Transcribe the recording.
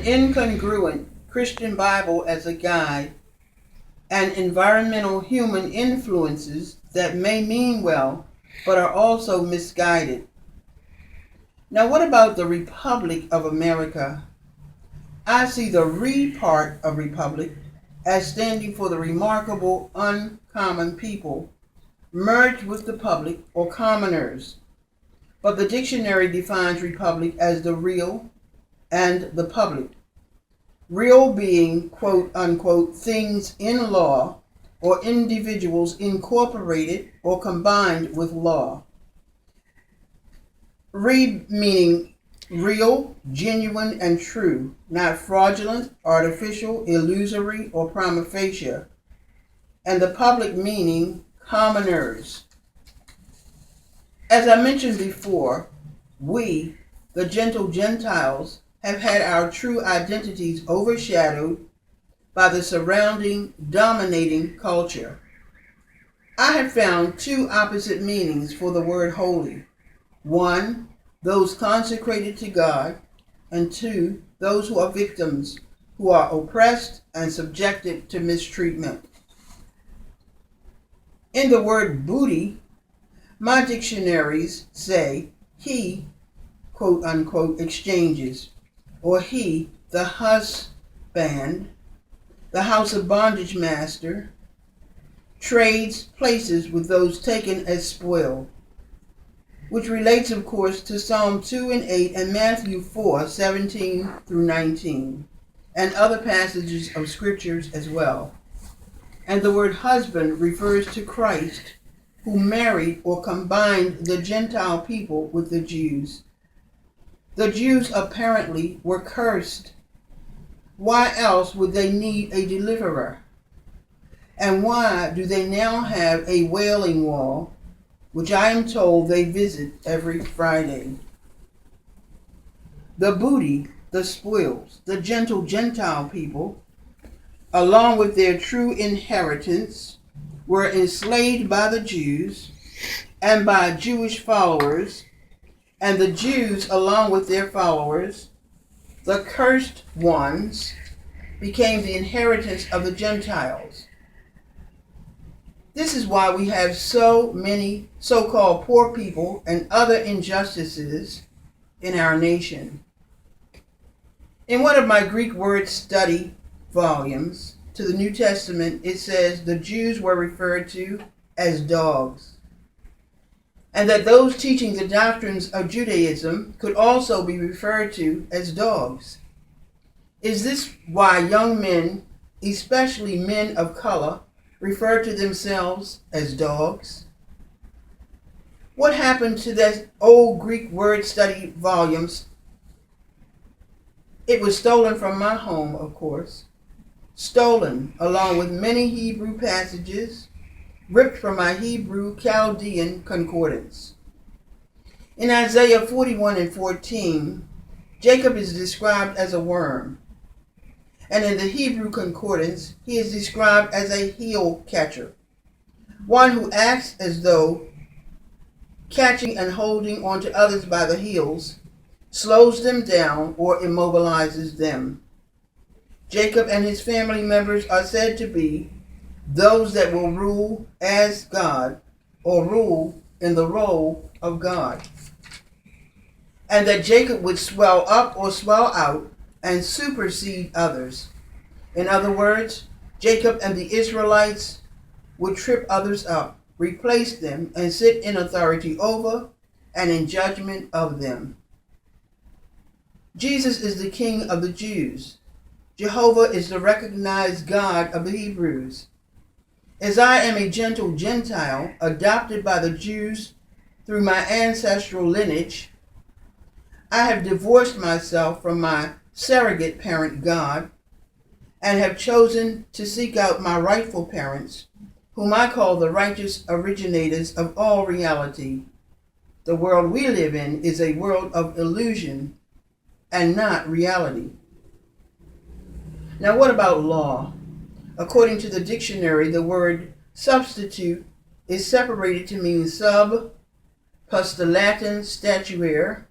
incongruent Christian Bible as a guide, and environmental human influences that may mean well, but are also misguided. Now, what about the Republic of America? I see the re part of republic as standing for the remarkable, uncommon people merged with the public or commoners. But the dictionary defines republic as the real and the public. Real being, quote unquote, things in law or individuals incorporated or combined with law. Meaning real, genuine, and true, not fraudulent, artificial, illusory, or prima facie. And the public meaning commoners. As I mentioned before, we, the gentle Gentiles, have had our true identities overshadowed by the surrounding, dominating culture. I have found two opposite meanings for the word holy. One, those consecrated to God, and two, those who are victims, who are oppressed and subjected to mistreatment. In the word booty, my dictionaries say he, quote unquote, exchanges, or he, the husband, the house of bondage master, trades places with those taken as spoil, which relates, of course, to Psalm 2 and 8 and Matthew 4, 17 through 19, and other passages of scriptures as well. And the word husband refers to Christ, who married or combined the Gentile people with the Jews. The Jews apparently were cursed. Why else would they need a deliverer? And why do they now have a wailing wall, which I am told they visit every Friday? The booty, the spoils, the gentle Gentile people, along with their true inheritance, were enslaved by the Jews and by Jewish followers, and the Jews, along with their followers, the cursed ones, became the inheritance of the Gentiles. This is why we have so many so-called poor people and other injustices in our nation. In one of my Greek word study volumes to the New Testament, it says the Jews were referred to as dogs, and that those teaching the doctrines of Judaism could also be referred to as dogs. Is this why young men, especially men of color, refer to themselves as dogs? What happened to that old Greek word study volumes? It was stolen from my home, of course. Stolen, along with many Hebrew passages, ripped from my Hebrew Chaldean concordance. In Isaiah 41 and 14, Jacob is described as a worm, and in the Hebrew concordance, he is described as a heel catcher, one who acts as though catching and holding onto others by the heels slows them down or immobilizes them. Jacob and his family members are said to be those that will rule as God, or rule in the role of God. And that Jacob would swell up or swell out and supersede others. In other words, Jacob and the Israelites would trip others up, replace them, and sit in authority over and in judgment of them. Jesus is the King of the Jews. Jehovah is the recognized God of the Hebrews. As I am a gentle Gentile, adopted by the Jews through my ancestral lineage, I have divorced myself from my surrogate parent God and have chosen to seek out my rightful parents, whom I call the righteous originators of all reality. The world we live in is a world of illusion and not reality. Now, what about law? According to the dictionary, the word substitute is separated to mean sub, plus the Latin statuere,